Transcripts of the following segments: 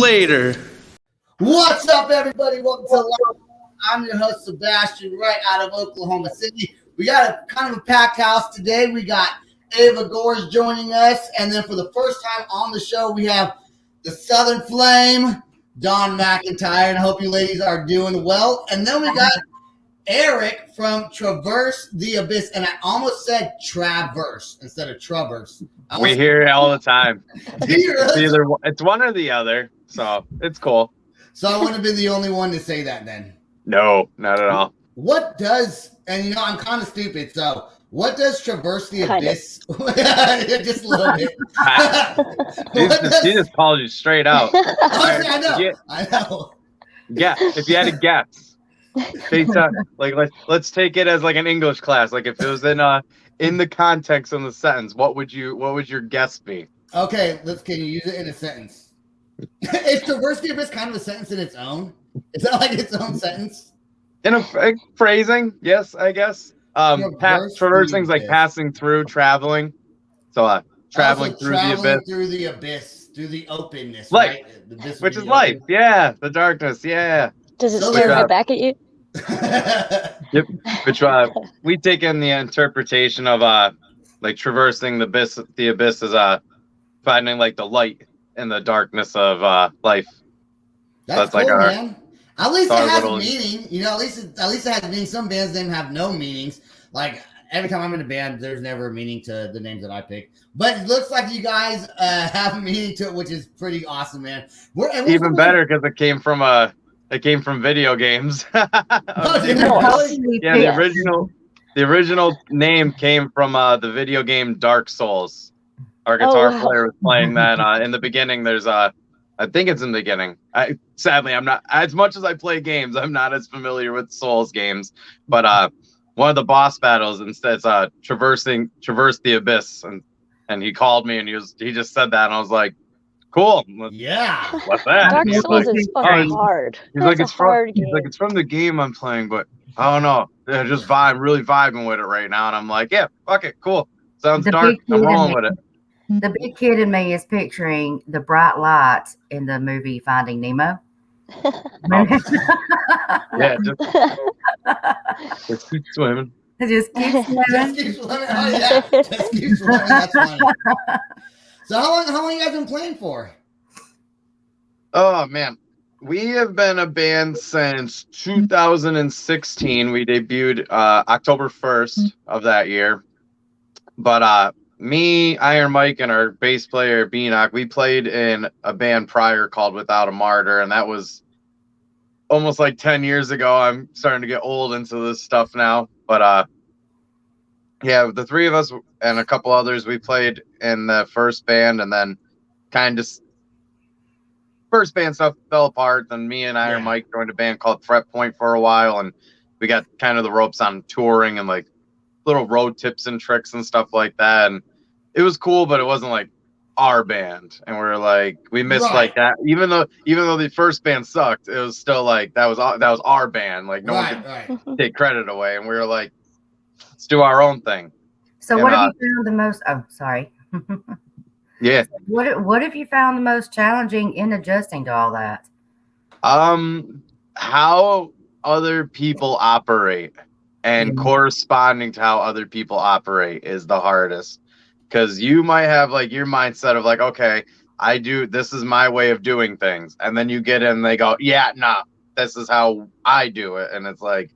later. What's up, everybody? Welcome to Live. I'm your host, Sebastian, right out of Oklahoma City. We got a kind of a packed house today. We got Ava Gores joining us, and then for the first time on the show, we have the Southern Flame, Don McIntyre, and I hope you ladies are doing well. And then we got Eric from Traverse the Abyss, and I almost said Traverse instead of Traverse. We hear it all the time. It's one or the other, so it's cool. So I wouldn't have been the only one to say that then. No, not at all. What does, and you know, I'm kind of stupid, so what does Traverse the Abyss? Just a little bit. He just called you straight out. I know. I know. Yeah, if you had to guess. Based on, like, let's take it as like an English class. Like if it was in the context of the sentence, what would your guess be? Okay, can you use it in a sentence? Is Traverse the Abyss kind of a sentence in its own? Is that like its own sentence? In a phrasing, yes, I guess. Traversing's like passing through, traveling. So traveling through the abyss. Through the abyss, through the openness, life, right? which is life. Yeah, the darkness. Yeah. Does it stare right back at you? Yep. Which we take in the interpretation of like traversing the abyss is finding like the light in the darkness of life. That's cool, like man. At least it has meaning. You know, at least it has meaning. Some bands name have no meanings. Like every time I'm in a band, there's never a meaning to the names that I pick. But it looks like you guys have a meaning to it, which is pretty awesome, man. Even better because it came from video games. The original name came from the video game Dark Souls. Our guitar player was playing that in the beginning. There's I think it's in the beginning. Sadly, I'm not, as much as I play games, I'm not as familiar with Souls games. But one of the boss battles instead traverse the abyss, and he called me and he just said that, and I was like, cool. Yeah. What's that? Dark Souls is fucking hard. He's like, it's from the game I'm playing, but I don't know. They're just really vibing with it right now, and I'm like, yeah, fuck it, cool. Sounds dark. I'm rolling with it. The big kid in me is picturing the bright lights in the movie Finding Nemo. Yeah, just keep swimming. Just keep swimming. Just keep swimming. Oh, yeah. Just keep swimming. That's funny. So how long you guys been playing for? Oh man, we have been a band since 2016. We debuted October 1st of that year. But me, Iron Mike, and our bass player Beanock, we played in a band prior called Without a Martyr, and that was almost like 10 years ago. I'm starting to get old into this stuff now, but yeah, the three of us and a couple others, we played in the first band, and then kind of first band stuff fell apart. Then me and Iron Mike joined a band called Threat Point for a while, and we got kind of the ropes on touring and like little road tips and tricks and stuff like that, and it was cool, but it wasn't like our band, and we missed like that. Even though the first band sucked, it was still like that was our band. Like no one could take credit away, and we were like, let's do our own thing. So what have you found the most? Oh, sorry. Yeah. What have you found the most challenging in adjusting to all that? How other people operate and corresponding to how other people operate is the hardest. Because you might have like your mindset of like, okay, this is my way of doing things. And then you get in and they go, yeah, nah, this is how I do it. And it's like,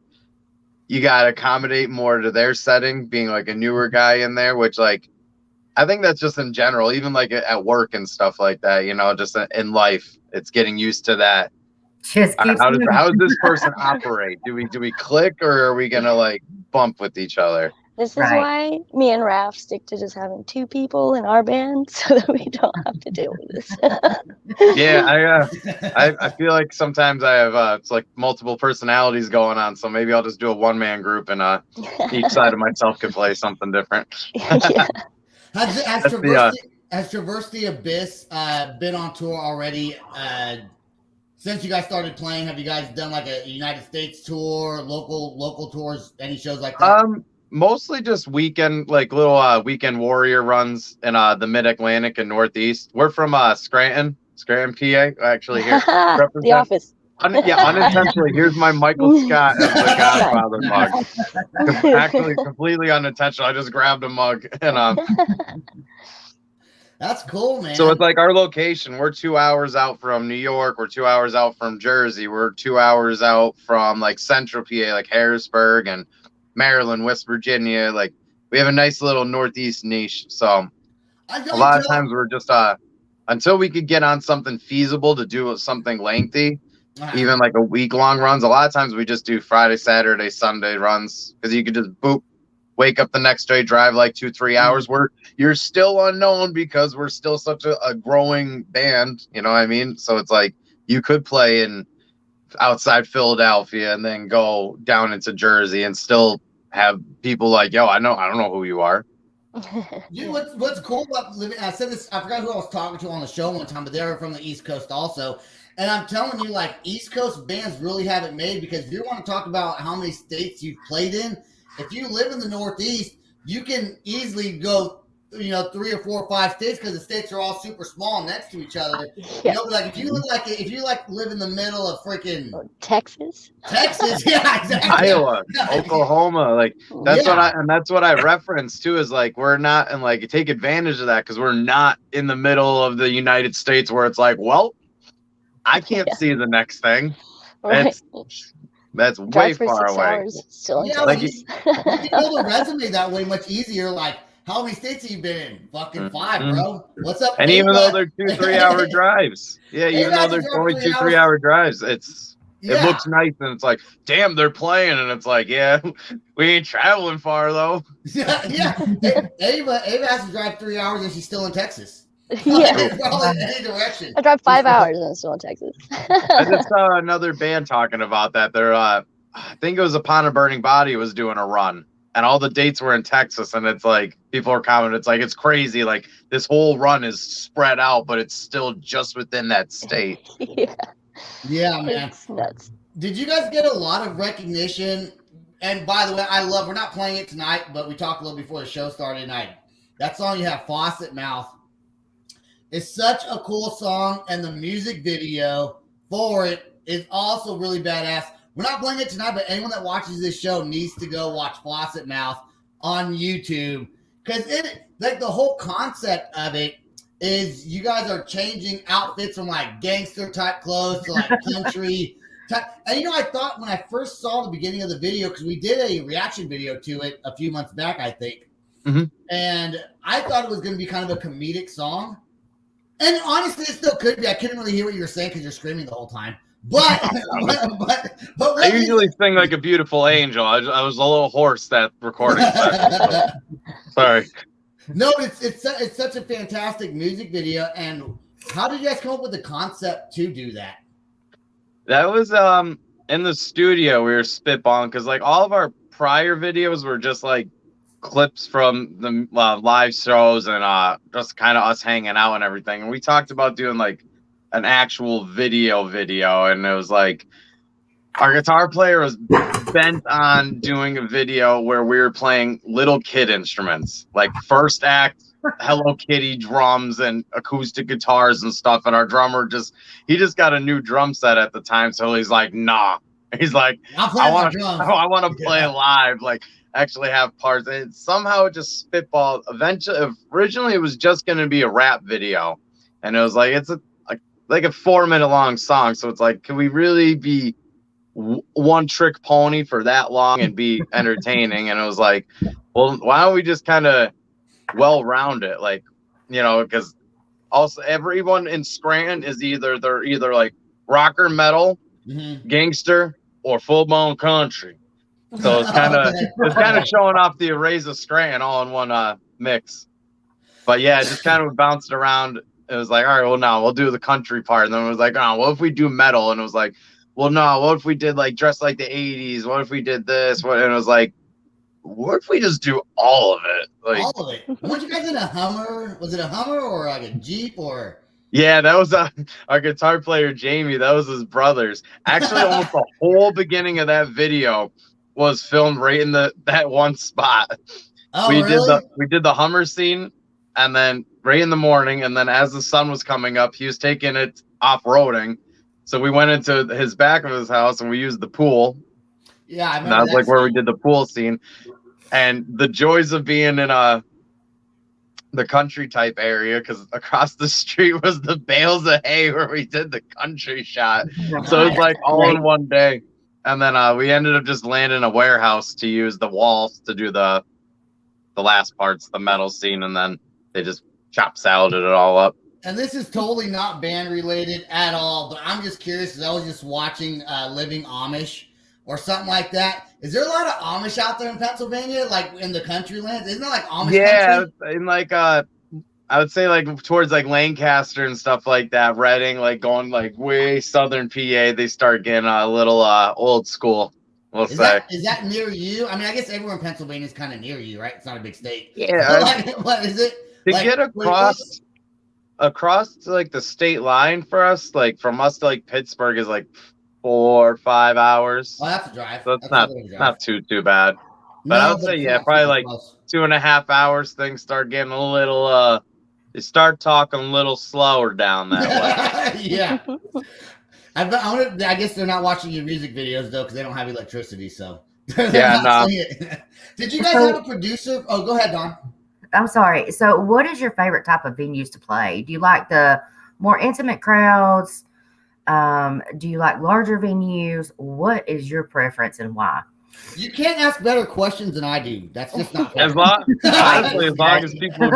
you got to accommodate more to their setting, being like a newer guy in there, which like, I think that's just in general, even like at work and stuff like that, you know, just in life, it's getting used to that. How does this person operate? Do we click, or are we going to like bump with each other? This is why me and Raph stick to just having two people in our band so that we don't have to deal with this. Yeah, I feel like sometimes I have it's like multiple personalities going on, so maybe I'll just do a one-man group and each side of myself can play something different. Yeah. Has Traverse the Abyss been on tour already? Since you guys started playing, have you guys done like a United States tour, local tours, any shows like that? Mostly just weekend, like little weekend warrior runs in the Mid-Atlantic and Northeast. We're from Scranton, Scranton, PA. Actually, here. The Represent. Office. Unintentionally. Here's my Michael Scott as the Godfather mug. Nice. Actually, completely unintentional. I just grabbed a mug and That's cool, man. So it's like our location. We're 2 hours out from New York. We're 2 hours out from Jersey. We're 2 hours out from like Central PA, like Harrisburg and Maryland, West Virginia. Like we have a nice little Northeast niche. So a lot of times we're just until we could get on something feasible to do something lengthy, even like a week-long runs. A lot of times we just do Friday, Saturday, Sunday runs because you could just boop, wake up the next day, drive like 2-3 hours. Where you're still unknown because we're still such a growing band. You know what I mean? So it's like you could play in outside Philadelphia and then go down into Jersey and still have people like, yo, I don't know who you are. Dude, what's cool about living? I said this. I forgot who I was talking to on the show one time, but they were from the East Coast also. And I'm telling you, like East Coast bands really have it made because if you want to talk about how many states you've played in, if you live in the Northeast, you can easily go, 3 or 4 or 5 states because the states are all super small next to each other. Yeah. But like if you live in the middle of freaking Texas, yeah, exactly. Iowa, Oklahoma, like that's what I reference too. Is like we're not and like take advantage of that because we're not in the middle of the United States where it's like, well, I can't see the next thing. right? That's way far away. Hours, still in Like Texas. you can build a resume that way much easier. Like, how many states have you been in? Fucking 5, bro. What's up? And even though they're 2-3 hour drives, even though there's only 2-3 hour drives, it looks nice and it's like, damn, they're playing, and it's like, yeah, we ain't traveling far though. Yeah. Ava has to drive 3 hours and she's still in Texas. Yeah. Probably in any direction. I drive 5 hours and I'm still in Texas. I just saw another band talking about that. They're I think it was Upon a Burning Body was doing a run, and all the dates were in Texas, and it's like people are commenting, it's like it's crazy. Like this whole run is spread out, but it's still just within that state. Yeah, man. It's nuts. Did you guys get a lot of recognition? And by the way, we're not playing it tonight, but we talked a little before the show started tonight. That song you have, Faucet Mouth. It's such a cool song, and the music video for it is also really badass. We're not playing it tonight, but anyone that watches this show needs to go watch Faucet Mouth on YouTube because the whole concept of it is you guys are changing outfits from like gangster type clothes to like country type. And I thought when I first saw the beginning of the video, because we did a reaction video to it a few months back, I think, and I thought it was going to be kind of a comedic song. And honestly, it still could be. I couldn't really hear what you were saying because you're screaming the whole time. But I usually sing like a beautiful angel. I was a little hoarse that recording session. So. Sorry. No, it's such a fantastic music video. And how did you guys come up with the concept to do that? That was in the studio. We were spitballing because like all of our prior videos were just like clips from the live shows and just kind of us hanging out and everything. And we talked about doing like an actual video, and it was like our guitar player was bent on doing a video where we were playing little kid instruments, like first act Hello Kitty drums and acoustic guitars and stuff. And our drummer just got a new drum set at the time, so he's like, nah. He's like, I want to play live, like actually have parts. And somehow it just spitballed. Originally it was just going to be a rap video, and it was like it's like a 4-minute long song. So it's like, can we really be one trick pony for that long and be entertaining? And it was like, well, why don't we just kind of well-round it, like, because also everyone in Scranton is either like rock or metal, gangster, or full-blown country. So it's kind of showing off the arrays of Scranton all in one mix. But yeah, it just kind of bounced around. It was like, all right, well, no, we'll do the country part. And then it was like, oh, what if we do metal? And it was like, well, no, what if we did like dress like the 80s? What if we did this? And it was like, what if we just do all of it? Like, all of it. Weren't you guys in a Hummer? Was it a Hummer or like a Jeep or? Yeah, that was our guitar player, Jamie. That was his brother's. Actually, almost the whole beginning of that video was filmed right in that one spot. Oh, really? We did the Hummer scene, and then right in the morning, and then as the sun was coming up, he was taking it off-roading. So we went into his back of his house and we used the pool. Yeah, I And remember that was like where we scene. did the pool scene. And the joys of being in the country type area, because across the street was the bales of hay where we did the country shot. So it was like all in one day. And then we ended up just landing a warehouse to use the walls to do the last parts, the metal scene, and then they just chop saladed it all up. And this is totally not band related at all, but I'm just curious because I was just watching Living Amish or something like that. Is there a lot of Amish out there in Pennsylvania, like in the country lands? Isn't it like Amish country? In like I would say like towards like Lancaster and stuff like that, Reading, like going like way southern PA, they start getting a little old school. We'll say. Is that near you? I mean, I guess everywhere in Pennsylvania is kind of near you, right? It's not a big state. Yeah. What is it? To get across like the state line for us, like from us to like Pittsburgh is like 4 or 5 hours. Oh, that's a drive. So it's not too bad. But I would say probably like close. 2.5 hours. Things start getting a little they start talking a little slower down that way. Yeah. I guess they're not watching your music videos though, because they don't have electricity. So yeah, no. Did you guys have a producer? Oh, go ahead, Don. I'm sorry. So, what is your favorite type of venues to play? Do you like the more intimate crowds? Do you like larger venues? What is your preference and why? You can't ask better questions than I do. That's just not fair. Honestly, as long as people,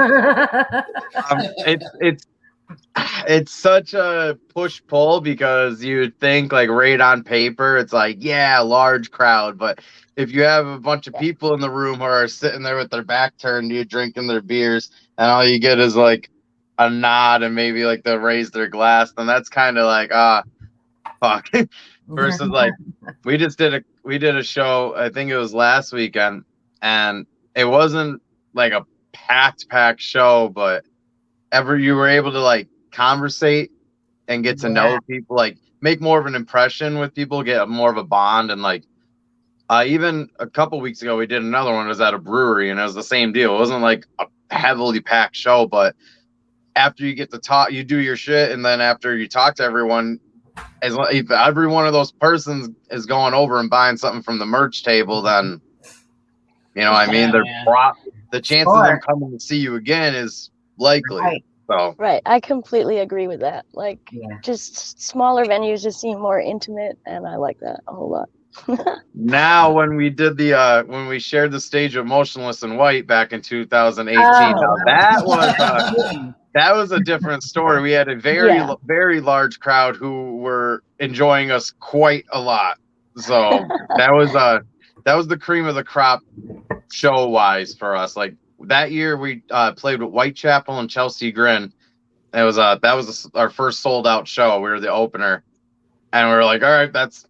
it's such a push pull, because you'd think like right on paper it's like, yeah, large crowd, but if you have a bunch of people in the room who are sitting there with their back turned to you drinking their beers and all you get is like a nod and maybe like they'll raise their glass, then that's kind of like fuck. Versus like we did a show, I think it was last weekend, and it wasn't like a packed show, but you were able to like conversate and get to know people, like make more of an impression with people, get more of a bond. And like even a couple weeks ago we did another one. It was at a brewery and it was the same deal. It wasn't like a heavily packed show, but after you get to talk, you do your shit, and then after you talk to everyone, if every one of those persons is going over and buying something from the merch table, then you know what I mean, the chances of them coming to see you again is likely. Right. So Right. I completely agree with that. Like just smaller venues just seem more intimate, and I like that a whole lot. Now when we did when we shared the stage with Motionless and White back in 2018, that was a different story. We had a very large crowd who were enjoying us quite a lot. So that was the cream of the crop show wise for us. Like that year we played with Whitechapel and Chelsea Grin. It was that was our first sold out show. We were the opener, and we were like, all right, that's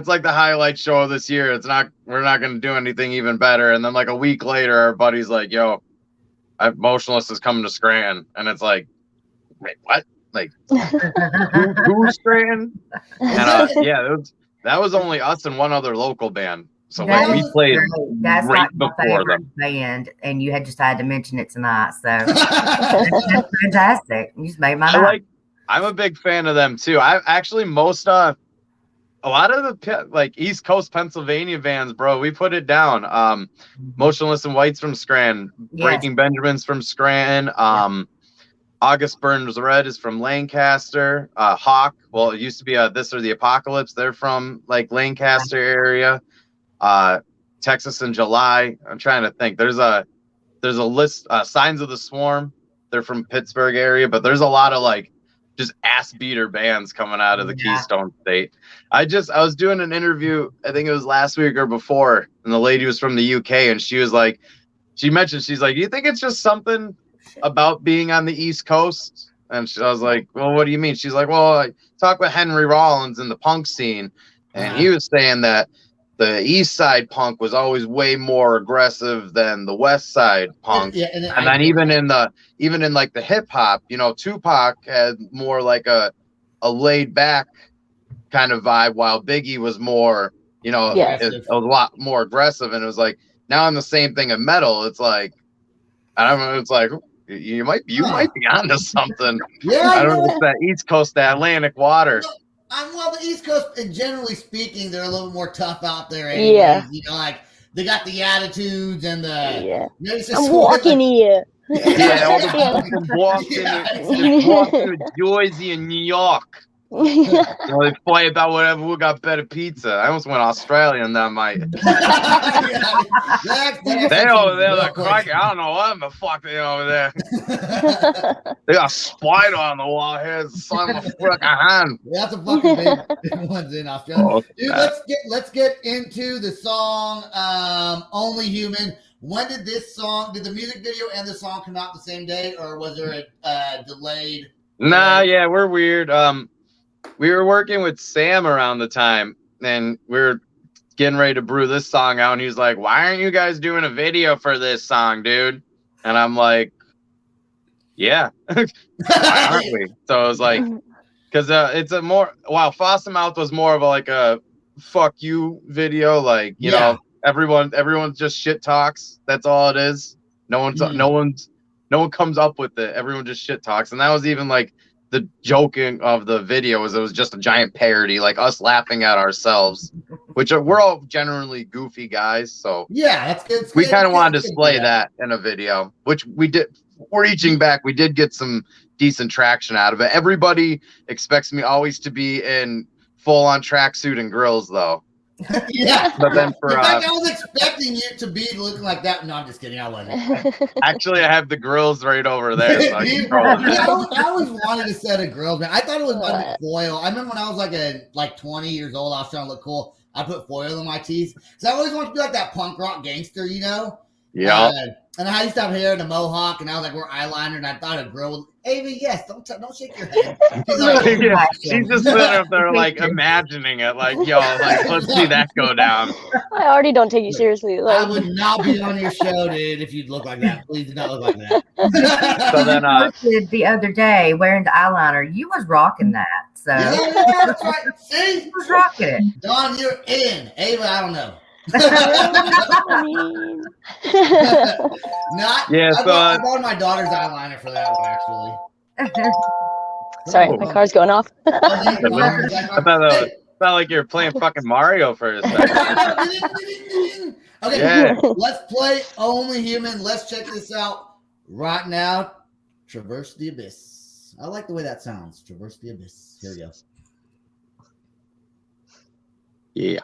like the highlight show of this year. We're not going to do anything even better. And then like a week later, our buddy's like, yo, Motionless is coming to Scranton. And it's like, wait, what? Like, who's Scranton? And that was only us and one other local band. So we played right before them. Band, and you just had to mention it tonight. So that's fantastic. You just made my night. I'm a big fan of them too. I actually a lot of the like East Coast Pennsylvania bands, bro, we put it down. Motionless and White's from Scranton, Breaking Benjamin's from Scranton. August Burns Red is from Lancaster. Hawk, well, it used to be This or the Apocalypse. They're from like Lancaster area. Texas in July. I'm trying to think. There's a list. Signs of the Swarm. They're from Pittsburgh area, but there's a lot of like just ass beater bands coming out of the Keystone State. I was doing an interview, I think it was last week or before, and the lady was from the UK, and she's like, do you think it's just something about being on the East Coast? And I was like, well, what do you mean? She's like, well, I talked with Henry Rollins in the punk scene, and he was saying that the East Side punk was always way more aggressive than the West Side punk. And then even in like the hip hop, you know, Tupac had more like a laid back kind of vibe, while Biggie was more, you know, a lot more aggressive. And it was like, now I'm the same thing in metal. It's like, I don't know. It's like, you might be onto something. Yeah, I don't know. It's that East Coast, the Atlantic water. Well, the East Coast, and generally speaking, they're a little more tough out there. Anyways. Yeah. You know, like they got the attitudes and the. Yeah. You know, it's just I'm sort of walking like- here. Yeah, all the fucking Boston, Yeah. Boston, Jersey, and New York. You know, they fight about whatever who got better pizza. I almost went Australian that might. They over there, the crack. I don't know what the fuck they over there. They got a spider on the wall here. It's the son of a fucking hand. That's a fucking big ones in Australia. Oh, Dude, let's get into the song Only Human. When did the music video and the song come out the same day, or was there a delayed? Nah, yeah, we're weird. We were working with Sam around the time, and we were getting ready to brew this song out, and he was like, "Why aren't you guys doing a video for this song, dude?" And I'm like, "Yeah, why aren't we?" So I was like, because it's a more Faucet Mouth was more of a fuck you video, like you know, everyone just shit talks. That's all it is. No one comes up with it. Everyone just shit talks, and that was even like the joking of the video was it was just a giant parody, like us laughing at ourselves, which we're all generally goofy guys. So yeah, that's good. We kind of want to display that in a video, which we did. Reaching back, we did get some decent traction out of it. Everybody expects me always to be in full-on tracksuit and grills, though. Yeah, but then for in fact, I was expecting you to be looking like that. No, I'm just kidding. I wasn't. Actually, I have the grills right over there. So I always wanted a set of grills, man. I thought it was like foil. I remember when I was like 20 years old, I was trying to look cool. I put foil in my teeth because I always wanted to be like that punk rock gangster, you know. Yeah. And I used to have hair and a mohawk, and I was like, wear eyeliner, and I thought a girl would. Amy, yes, don't shake your head. She's just sitting up there like imagining it, like yo, like let's see that go down. I already don't take you seriously. I would not be on your show, dude, if you'd look like that. Please do not look like that. So then, the other day wearing the eyeliner, you was rocking that. So yeah, that's right. See, you was rocking it. Don, you're in. Ava, I don't know. I bought my daughter's eyeliner for that one, actually. Sorry, my car's going off. I thought like you're playing fucking Mario for a second. Okay, yeah. Let's play Only Human. Let's check this out right now. Traverse the Abyss. I like the way that sounds. Traverse the Abyss. Here we go. Yeah.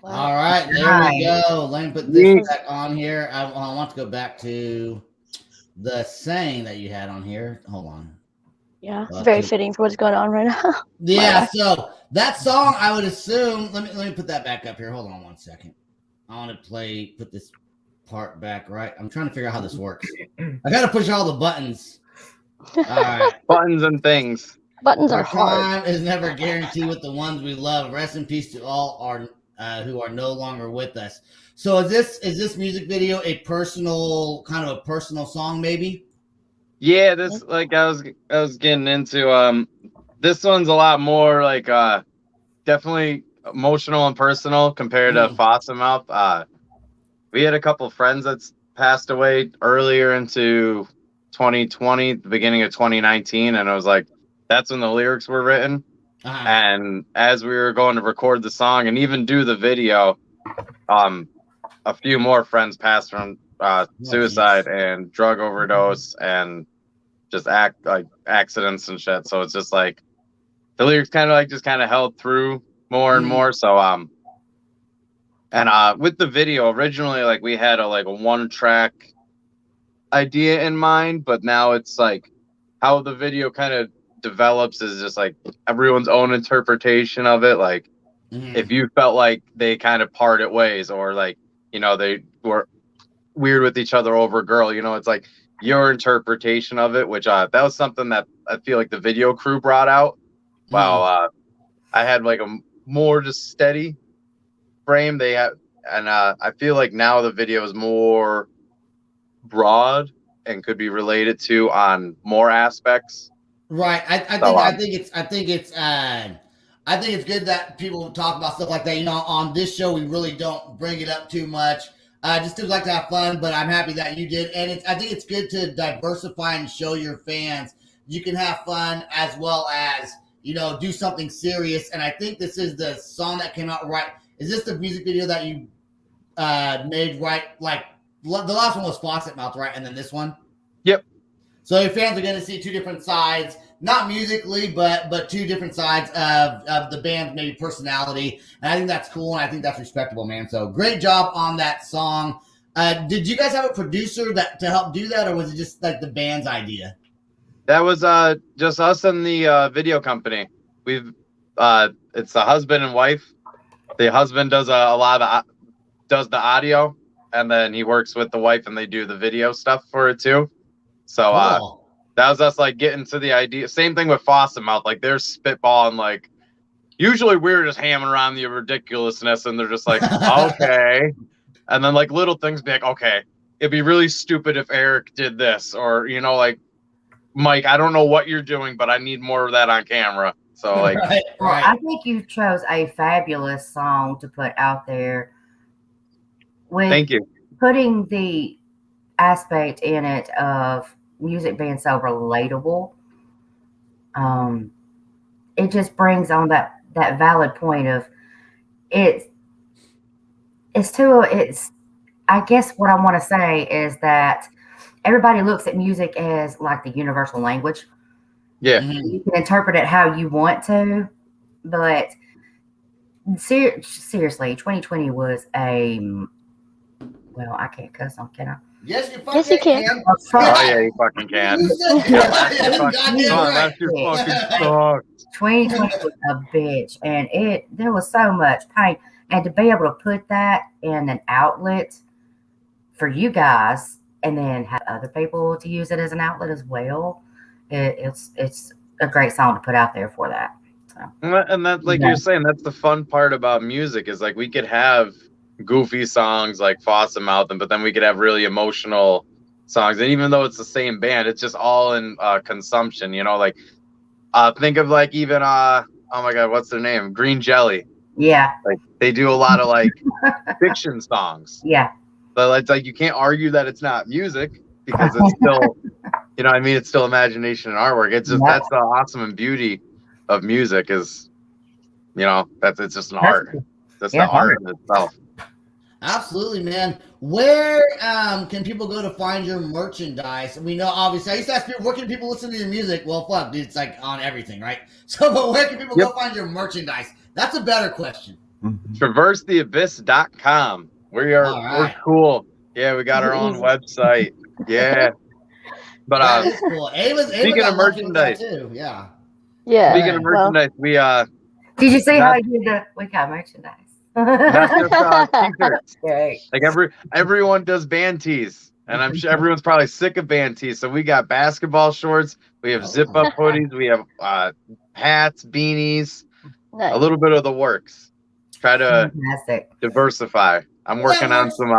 All right, there we go. Let me put this back on here. I want to go back to the saying that you had on here. Hold on. Yeah, it's very fitting for what's going on right now. Yeah, so that song, I would assume. Let me put that back up here. Hold on one second. I want to put this part back right. I'm trying to figure out how this works. I got to push all the buttons. All right, buttons and things. Buttons our are hard. time is never guaranteed with the ones we love. Rest in peace to all who are no longer with us. So is this music video a personal song, maybe? Yeah, this like I was getting into. This one's a lot more like definitely emotional and personal compared to Faucet Mouth. We had a couple of friends that's passed away earlier into 2020, the beginning of 2019, and I was like, that's when the lyrics were written. And as we were going to record the song and even do the video, a few more friends passed from suicide and drug overdose and just accidents and shit. So it's just like the lyrics kind of held through more and more. So and with the video originally, like we had a 1-track idea in mind, but now it's like how the video kind of develops is just like everyone's own interpretation of it. Like if you felt like they kind of parted ways, or like, you know, they were weird with each other over a girl, you know, it's like your interpretation of it, which that was something that I feel like the video crew brought out. Wow. I had like a more just steady frame they had, and I feel like now the video is more broad and could be related to on more aspects. Right. I think it's good that people talk about stuff like that. You know, on this show we really don't bring it up too much. Just to like to have fun, but I'm happy that you did. And I think it's good to diversify and show your fans you can have fun as well as, you know, do something serious. And I think this is the song that came out right. Is this the music video that you made right? Like the last one was Faucet Mouth, right? And then this one? Yep. So your fans are going to see two different sides, not musically, but two different sides of the band's maybe personality. And I think that's cool, and I think that's respectable, man. So great job on that song. Did you guys have a producer to help do that, or was it just like the band's idea? That was just us and the video company. It's a husband and wife. The husband does does the audio, and then he works with the wife, and they do the video stuff for it too. So Cool. That was us like getting to the idea. Same thing with Faucet Mouth. Like they're spitballing, like usually we're just hammering around the ridiculousness, and they're just like, okay. And then like little things be like, okay, it'd be really stupid if Eric did this, or, you know, like, Mike, I don't know what you're doing, but I need more of that on camera. So like, right. Well, I think you chose a fabulous song to put out there. Thank you. Putting the aspect in it of music being so relatable, it just brings on that valid point of it's I guess what I want to say is that everybody looks at music as like the universal language. Yeah. You can interpret it how you want to, but seriously, 2020 was well, I can't cuss on, can I? Yes, you Yes, you can. Oh yeah, you fucking can. That's your fucking sucks. 2020 was a bitch, and there was so much pain, and to be able to put that in an outlet for you guys, and then have other people to use it as an outlet as well, it's a great song to put out there for that. So. And that, like you're saying, that's the fun part about music is like we could have goofy songs like Faucet Mouth, but then we could have really emotional songs. And even though it's the same band, it's just all in consumption, you know, like think of like even oh my god, what's their name? Green Jelly. Yeah. Like they do a lot of like fiction songs. Yeah. But it's like you can't argue that it's not music because it's still you know what I mean, it's still imagination and artwork. It's just that's the awesome and beauty of music is, you know, it's just an art. That's the art in itself. Absolutely, man. Where can people go to find your merchandise? We know, obviously, I used to ask people, where can people listen to your music? Well, fuck, dude, it's like on everything, right? So, but where can people go find your merchandise? That's a better question. TraverseTheAbyss.com. We're cool. Yeah, we got our own website. Yeah. But that is cool. speaking of merchandise, too. Yeah. Yeah. Speaking of merchandise, we Did you see how you did we got merchandise? not just t-shirts. Okay. Like everyone does band tees, and I'm sure everyone's probably sick of band tees. So we got basketball shorts, we have zip-up hoodies, we have hats, beanies, a little bit of the works. Try to diversify. I'm working on some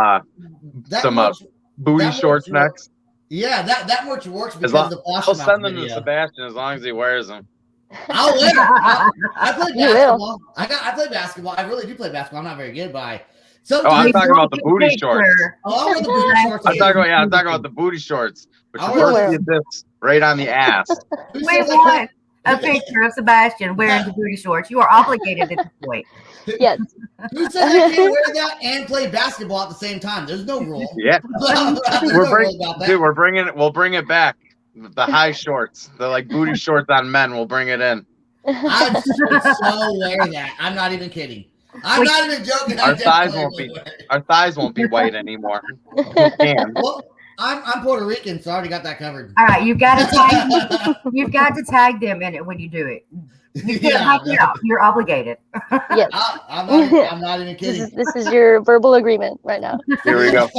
booty shorts next. Yeah, that much works because of the Faucet Mouth I'll send them video. to Sebastian as long as he wears them. I'll wear them. I play basketball. I play basketball. I really do play basketball. I'm not very good, but I'm talking about the booty shorts. Oh, I'm the booty shorts. I'm talking about the booty shorts. Which is right on the ass. We want a picture of Sebastian wearing the booty shorts. You are obligated at this point. Yes. Who said I can't wear that and play basketball at the same time? There's no rule. Yeah. We'll bring it back. The high shorts, the like booty shorts on men. We'll bring it in. I so wear that. I'm not even kidding. I'm not even joking. Our thighs won't be white anymore. Well, I'm Puerto Rican, so I already got that covered. All right, you've got to tag them in it when you do it. You can't You're obligated. Yes. I'm not even kidding. This is your verbal agreement right now. Here we go.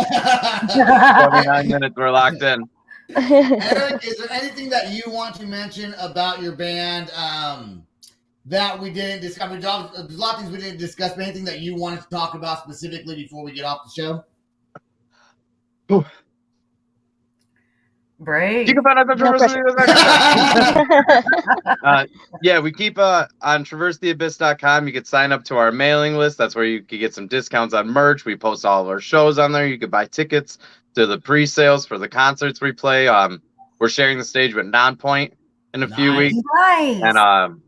29 minutes. We're locked in. Eric, is there anything that you want to mention about your band that we didn't discuss? I mean, there's a lot of things we didn't discuss, but anything that you wanted to talk about specifically before we get off the show? Brave. You can find us on yeah, we keep on TraverseTheAbyss.com. You can sign up to our mailing list. That's where you can get some discounts on merch. We post all of our shows on there. You can buy tickets to the pre-sales for the concerts we play. We're sharing the stage with Nonpoint in a few weeks. Nice. And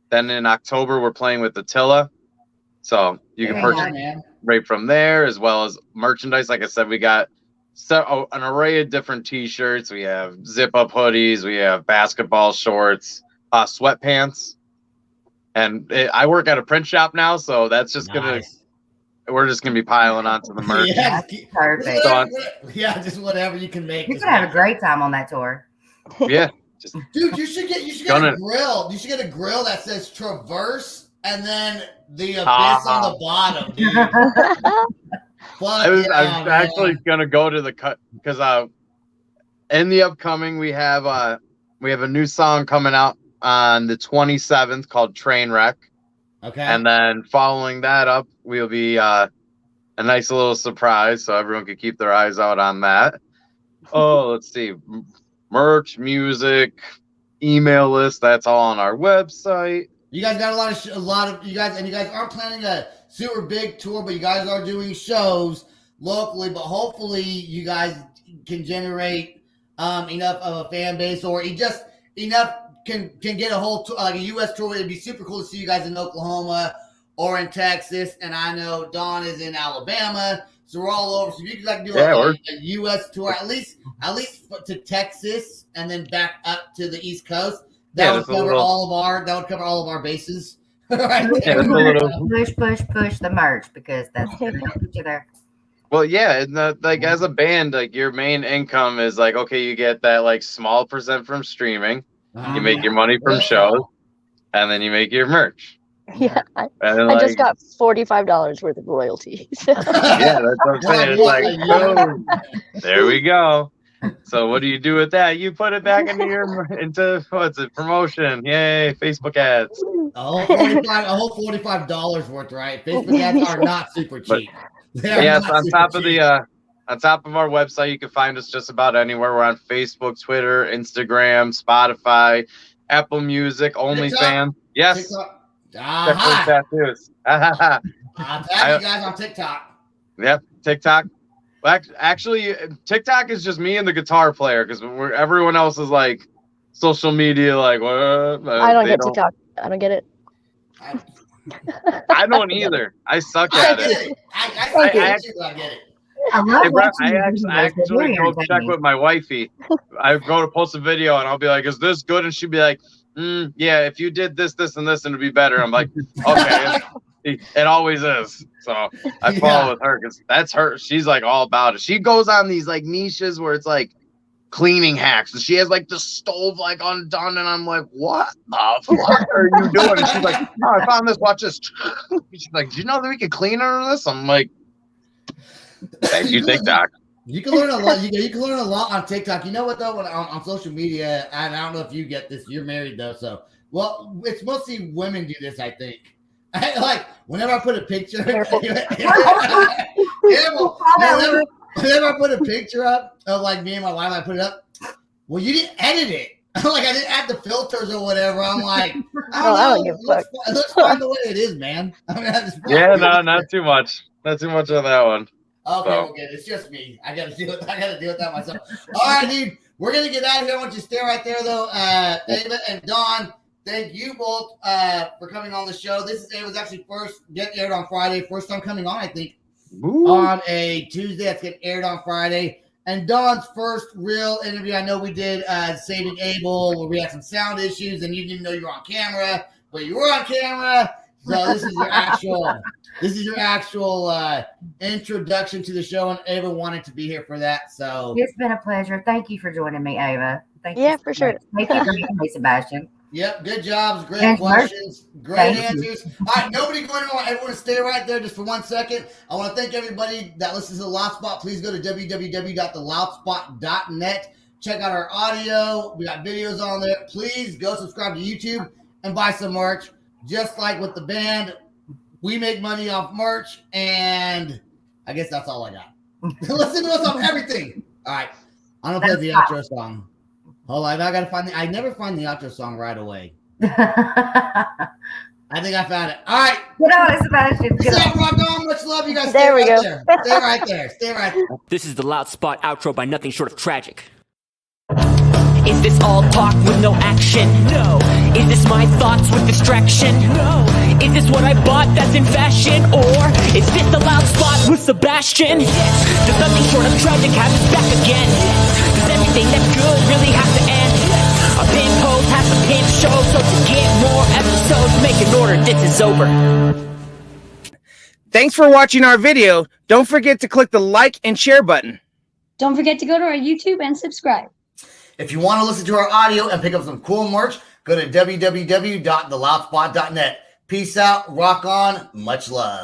then in October we're playing with Attila. So you can purchase right from there, as well as merchandise. Like I said, we got an array of different t-shirts. We have zip-up hoodies, we have basketball shorts, sweatpants. And I work at a print shop now, so that's just we're just gonna be piling onto the merch. Yeah, perfect. Just whatever you can make. You're gonna have a great time on that tour. Yeah. Dude, you should get a grill. You should get a grill that says Traverse and then the Abyss on the bottom, dude. I was actually gonna go to the cut because in the upcoming we have a new song coming out on the 27th called Trainwreck. Okay. And then following that up, we'll be a nice little surprise, so everyone can keep their eyes out on that. Oh, let's see, merch, music, email list. That's all on our website. You guys got a lot of you guys, and you guys aren't planning a super big tour, but you guys are doing shows locally. But hopefully, you guys can generate enough of a fan base, or just enough can get a whole tour, like a U.S. tour. It'd be super cool to see you guys in Oklahoma or in Texas, and I know Dawn is in Alabama, so we're all over. So if you could do a U.S. tour, at least to Texas, and then back up to the East Coast. That would cover all of our bases. Right? Push the merch, because that's gonna get you there. Well, yeah, and like as a band, like your main income is like, okay, you get that like small percent from streaming, you make your money from shows, and then you make your merch. Yeah, I just got $45 worth of royalties. Yeah, that's what I'm saying. It's like, boom, there we go. So what do you do with that? You put it back into what's it? Promotion. Yay, Facebook ads. A whole $45 worth, right? Facebook ads are not super cheap. Yes, on top of our website, you can find us just about anywhere. We're on Facebook, Twitter, Instagram, Spotify, Apple Music, OnlyFans. Yes. Tattoos. I'll tag you guys on TikTok. Yep, TikTok. Well, actually, TikTok is just me and the guitar player, because everyone else is like social media. Like, what? I don't get TikTok. I don't get it. I don't either. I suck at it. I get it. I actually go check with my wifey. I go to post a video and I'll be like, "Is this good?" And she'd be like, "Yeah, if you did this, this, and this, and it'd be better." I'm like, "Okay." It always is. So I follow with her because that's her. She's like all about it. She goes on these like niches where it's like cleaning hacks, and she has like the stove like undone, and I'm like, what the fuck are you doing? And she's like, oh, I found this. Watch this. She's like, do you know that we can clean under this? I'm like, thank you, TikTok. You can learn a lot. You can learn a lot on TikTok. You know what though? When on social media, and I don't know if you get this. You're married though, so well, it's mostly women do this. I think. Like whenever I put a picture, whenever I put a picture up of like me and my wife, I put it up. Well, you didn't edit it. Like I didn't add the filters or whatever. I'm like, I don't know. Let's find the way it is, man. I mean, yeah, no, not too much. Not too much on that one. Okay, okay. It's just me. I gotta deal with that myself. All right, dude. We're gonna get out of here. I want you to stay right there though. Ava and Dawn, thank you both for coming on the show. This is Ava's actually first getting aired on Friday. First time coming on, I think. Ooh. On a Tuesday. That's getting aired on Friday. And Dawn's first real interview. I know we did Saving Abel, where we had some sound issues, and you didn't know you were on camera, but you were on camera. So this is your actual introduction to the show, and Ava wanted to be here for that. So it's been a pleasure. Thank you for joining me, Ava. Thank you. Yeah, for sure. Thank you for joining me, Sebastian. Yep, good jobs, great questions, great answers. All right, nobody going on. Everyone stay right there just for 1 second. I want to thank everybody that listens to The Loud Spot. Please go to www.theloudspot.net. Check out our audio. We got videos on there. Please go subscribe to YouTube and buy some merch. Just like with the band, we make money off merch, and I guess that's all I got. Listen to us on everything. All right, I'm gonna play the outro song. Hold on, I never find the outro song right away. I think I found it. All right. Get on it, Sebastian. What's up, Rock On? Much love. You guys stay There we right go. there. Stay right there. Stay right there. This is the Loud Spot outro by nothing short of tragic. Is this all talk with no action? No. Is this my thoughts with distraction? No. Is this what I bought that's in fashion? Or is this the Loud Spot with Sebastian? Yes. Does nothing short of tragic have us back again? Yes. Does everything that's good really have to end? Yes. A pin post has to pin show, so to get more episodes, make an order, this is over. Thanks for watching our video. Don't forget to click the like and share button. Don't forget to go to our YouTube and subscribe. If you want to listen to our audio and pick up some cool merch, go to www.theloudspot.net. Peace out, rock on, much love.